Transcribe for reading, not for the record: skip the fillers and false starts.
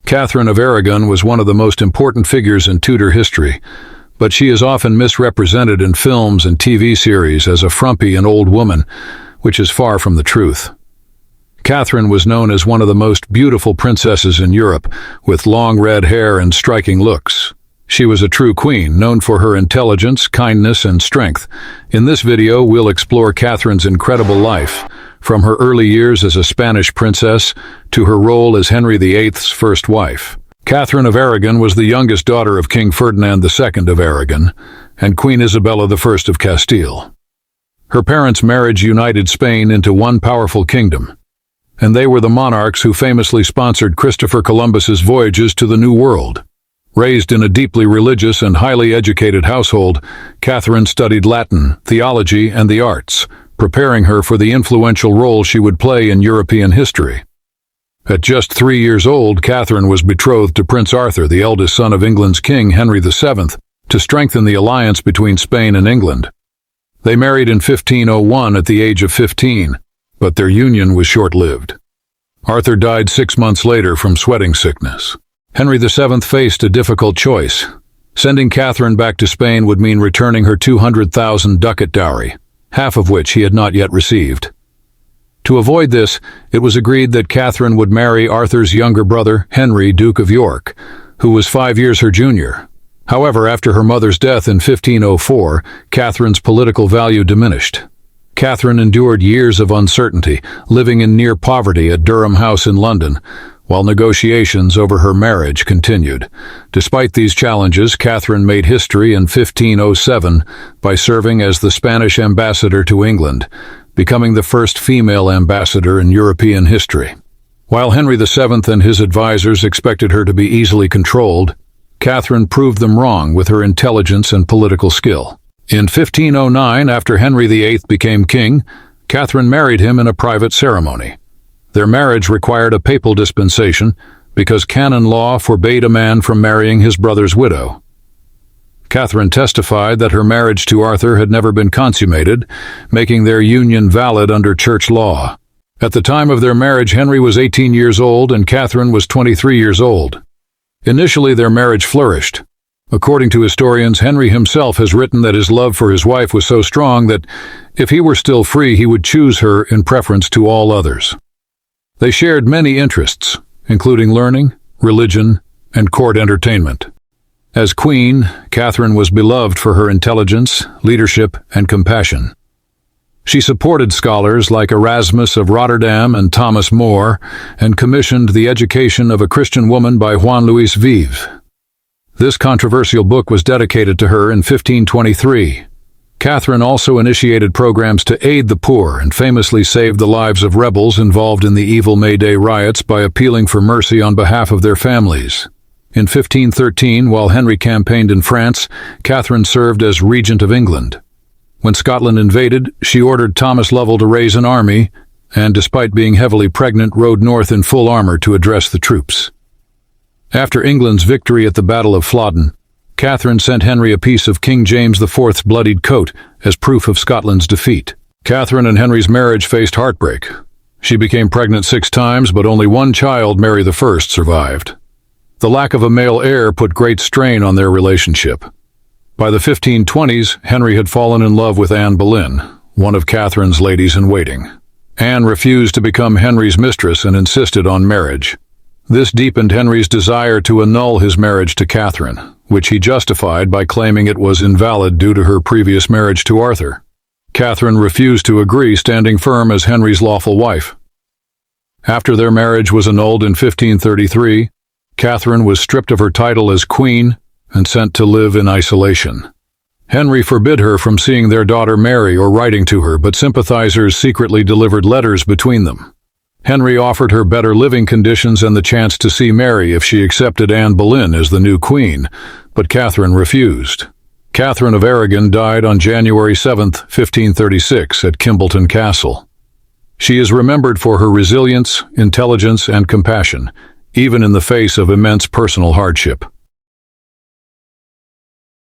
Catherine of Aragon was one of the most important figures in Tudor history, but she is often misrepresented in films and TV series as a frumpy and old woman, which is far from the truth. Catherine was known as one of the most beautiful princesses in Europe, with long red hair and striking looks. She was a true queen, known for her intelligence, kindness, and strength. In this video, we'll explore Catherine's incredible life, from her early years as a Spanish princess to her role as Henry VIII's first wife. Catherine of Aragon was the youngest daughter of King Ferdinand II of Aragon and Queen Isabella I of Castile. Her parents' marriage united Spain into one powerful kingdom, and they were the monarchs who famously sponsored Christopher Columbus's voyages to the New World. Raised in a deeply religious and highly educated household, Catherine studied Latin, theology, and the arts, preparing her for the influential role she would play in European history. At just 3 years old, Catherine was betrothed to Prince Arthur, the eldest son of England's King Henry VII, to strengthen the alliance between Spain and England. They married in 1501 at the age of 15, but their union was short-lived. Arthur died 6 months later from sweating sickness. Henry VII faced a difficult choice. Sending Catherine back to Spain would mean returning her 200,000 ducat dowry, half of which he had not yet received. To avoid this, it was agreed that Catherine would marry Arthur's younger brother, Henry, Duke of York, who was 5 years her junior. However, after her mother's death in 1504, Catherine's political value diminished. Catherine endured years of uncertainty, living in near poverty at Durham House in London, while negotiations over her marriage continued. Despite these challenges, Catherine made history in 1507 by serving as the Spanish ambassador to England, becoming the first female ambassador in European history. While Henry VII and his advisors expected her to be easily controlled, Catherine proved them wrong with her intelligence and political skill. In 1509, after Henry VIII became king, Catherine married him in a private ceremony. Their marriage required a papal dispensation because canon law forbade a man from marrying his brother's widow. Catherine testified that her marriage to Arthur had never been consummated, making their union valid under church law. At the time of their marriage, Henry was 18 years old and Catherine was 23 years old. Initially, their marriage flourished. According to historians, Henry himself has written that his love for his wife was so strong that, if he were still free, he would choose her in preference to all others. They shared many interests, including learning, religion, and court entertainment. As queen, Catherine was beloved for her intelligence, leadership, and compassion. She supported scholars like Erasmus of Rotterdam and Thomas More, and commissioned the education of a Christian woman by Juan Luis Vives. This controversial book was dedicated to her in 1523. Catherine also initiated programs to aid the poor and famously saved the lives of rebels involved in the evil May Day riots by appealing for mercy on behalf of their families. In 1513, while Henry campaigned in France, Catherine served as Regent of England. When Scotland invaded, she ordered Thomas Lovell to raise an army, and despite being heavily pregnant, rode north in full armor to address the troops. After England's victory at the Battle of Flodden, Catherine sent Henry a piece of King James IV's bloodied coat as proof of Scotland's defeat. Catherine and Henry's marriage faced heartbreak. She became pregnant 6 times, but only one child, Mary I, survived. The lack of a male heir put great strain on their relationship. By the 1520s, Henry had fallen in love with Anne Boleyn, one of Catherine's ladies-in-waiting. Anne refused to become Henry's mistress and insisted on marriage. This deepened Henry's desire to annul his marriage to Catherine, which he justified by claiming it was invalid due to her previous marriage to Arthur. Catherine refused to agree, standing firm as Henry's lawful wife. After their marriage was annulled in 1533, Catherine was stripped of her title as queen and sent to live in isolation. Henry forbid her from seeing their daughter Mary or writing to her, but sympathizers secretly delivered letters between them. Henry offered her better living conditions and the chance to see Mary if she accepted Anne Boleyn as the new queen, but Catherine refused. Catherine of Aragon died on January 7, 1536, at Kimbleton Castle. She is remembered for her resilience, intelligence, and compassion, even in the face of immense personal hardship.